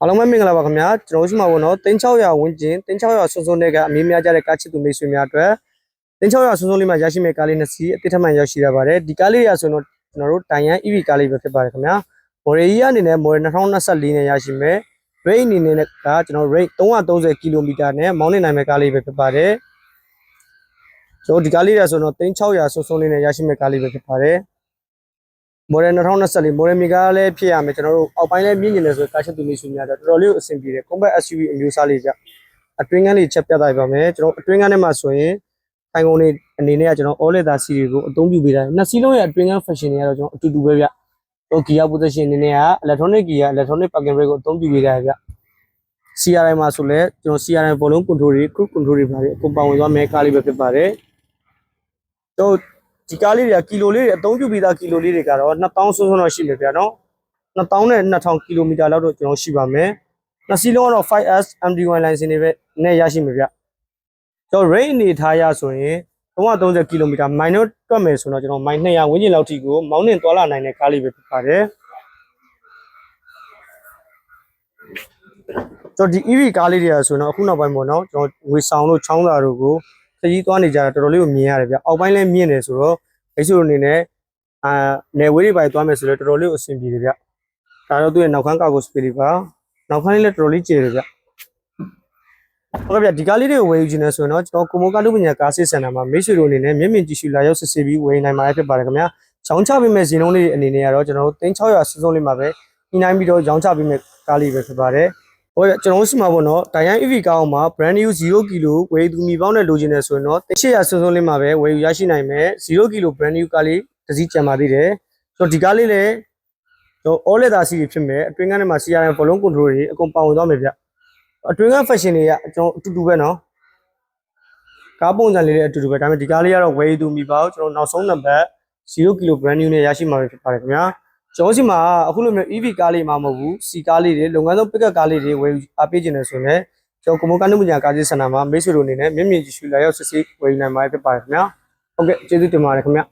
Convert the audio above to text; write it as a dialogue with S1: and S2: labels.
S1: အားလုံးပဲမင်္ဂလာပါခင်ဗျာကျွန်တော်ရှိမှာပေါ့နော်3600ဝန်းကျင်3600စွန်းစွန်းတွေကအမြင်များကြတဲ့ကားချစ်သူမိတ်ဆွေများအတွက်3600စွန်းစွန်းလေးမှာရရှိမဲ့ကားလေးနှစ်စီးအတိတ်ထမှန်ရောက်ရှိရပါတယ်ဒီကားလေးရဆိုတော့ကျွန်တော်တို့တိုင်ရန် EV ကားလေးပဲဖြစ်ပါတယ်ခင်ဗျာမော်ဒယ်ကြီးအနေနဲ့မော်ဒယ်2024နဲ့ရရှိမဲ့ rate အနေနဲ့ကကျွန်တော် rate 330 ကီလိုမီတာနဲ့မောင်းနေနိုင်မဲ့ကားလေးပဲဖြစ်ပါတယ်ကျွန်တော်ဒီကားလေးရဆိုတော့3600စွန်းစွန်းလေးနဲ့ရရှိမဲ့ကားလေးပဲဖြစ်ပါတယ်မော်ဒယ်2024မော်ဒယ်မီကားလည်းဖြစ်ရမယ်ကျွန်တော်တို့အောက်ပိုင်းလည်းမြင့်နေတယ်ဆိုကားချက်သူလေးစုများတော့တော်တော်လေးအဆင်ပြေတယ် compact SUV အမျိုးအစားလေးကြအတွင်းကန်းလေးချက်ပြတ်သွားပါမယ်ကျွန်တော်အတွင်းကန်းထဲမှာဆိုရင်ထိုင်ကုန်လေးအနေနဲ့ကကျွန်တော် all leather series ကိုအသုံးပြုပေးတာနှစ်စီးလုံးရဲ့အတွင်းကန်း fashion တွေကတော့ကျွန်တော်အတူတူပဲဗျဟို gear position အနေနဲ့က electronic gear electronic parking brake ကိုအသုံးပြုပေးတာဗျ CRI မှာဆိုလဲကျွန်တော် CRI ဘောလုံး control တွေ cruise control တွေပါတယ်အကုန်ပါဝင်သွားမယ်ကားလေးပဲဖြစ်ပါတယ်တော့ဒီကားလေးတွေကကီလိုလေးတွေအသုံးပြုပြီးသားကီလိုလေးတွေကတော့2000စွန်းစွန်းတော့ရှိမယ်ဗျာနော်2000နဲ့2000ကီလိုမီတာလောက်တော့ကျွန်တော်ရှိပါမယ်နှစ်စီးလုံးကတော့ 5S MD1 license တွေပဲနဲ့ရရှိမယ်ဗျကျွန်တော် range အနေထားရဆိုရင်330ကီလိုမီတာ minus တွက်မယ်ဆိုတော့ကျွန်တော် minus 200ဝန်းကျင်လောက်ထိကိုမောင်းနှင်သွားလာနိုင်တဲ့ကားလေးပဲဖြစ်ပါတယ်ကျွန်တော်ဒီ EV ကားလေးတွေဆိုတော့အခုနောက်ပိုင်းပေါ့နော်ကျွန်တော်ဝေဆောင်လို့ချောင်းသာတို့ကိုခရီးသွားနေကြတာတော်တော်လေးကိုမြင်ရတယ်ဗျအောက်ပိုင်းလည်းမြင်တယ်ဆိုတော့အဲ့ဆိုအနေနဲ့နယ်ဝေးတွေပိုင်းသွားမယ်ဆိုတော့တော်တော်လေးကိုအဆင်ပြေတယ်ဗျဒါတော့သူ့ရဲ့နောက်ခန်းကာကိုစပီလီပါနောက်ခန်းလေးလည်းတော်တော်လေးကျယ်တယ်ဗျဟုတ်ကဲ့ဗျဒီကားလေးတွေကိုဝယ်ယူခြင်းနဲ့ဆိုရင်တော့ကျွန်တော်ကိုမိုကာလူပညာကားစစ်စင်တာမှာမိတ်ဆွေတို့အနေနဲ့မျက်မြင်ကြည့်ရှုလာရောက်စစ်ဆေးပြီးဝယ်နိုင်မှာဖြစ်ပါတယ်ခင်ဗျာရောင်းချပေးမဲ့ဈေးနှုန်းလေးအနေနဲ့ကတော့ကျွန်တော်တို့3600စုစုံလေးမှာပဲညှိနှိုင်းပြီးတော့ရောင်းချပေးမဲ့ကားလေးပဲဖြစ်ပါတယ်ဟုတ်ကဲ့ကျွန်တော်တို့ရှိမှာပေါ့နော်တိုင်ရန် EV ကားအောင်မှာ brand new 0 ကီလိုဝယ်သူမီပေါင်းနဲ့လိုချင်တယ်ဆိုရင်တော့800စုစုံလေးမှာပဲဝယ်ယူရရှိနိုင်မယ်0 ကီလို brand new ကားလေးတစ်စီးကျန်ပါသေးတယ်ဆိုတော့ဒီကားလေးလည်းကျွန်တော် all leather စီဖြစ်မယ်အတွင်းကန်းထဲမှာ CRM ဘောလုံး control တွေအကုန်ပါဝင်သွားမယ်ဗျအတွင်းကန်း fashion တွေကကျွန်တော်အတူတူပဲနော်ကားပုံစံလေးတွေအတူတူပဲဒါပေမဲ့ဒီကားလေးကတော့ဝယ်သူမီပေါကျွန်တော်နောက်ဆုံးနံပါတ်0 ကီလို brand new နဲ့ရရှိမှာဖြစ်ပါတယ်ခင်ဗျာကျွန်တော်စီမှာအခုလိုမျိုး EV ကားလေးမှမဟုတ်ဘူးစီကားလေးတွေလုပ်ငန်းဆုံး pickup ကားလေးတွေဝယ်အားပေးခြင်းနဲ့ဆိုရင်ကျွန်တော်ကွန်မိုကာနုပညာကားစစ်စင်တာမှာမိတ်ဆွေတို့အနေနဲ့မျက်မြင်ကြည့်ရှုလာရောက်စစ်ဆေးဝယ်ယူနိုင်မှာဖြစ်ပါတယ်ခင်ဗျာဟုတ်ကဲ့ကျေးဇူးတင်ပါတယ်ခင်ဗျာ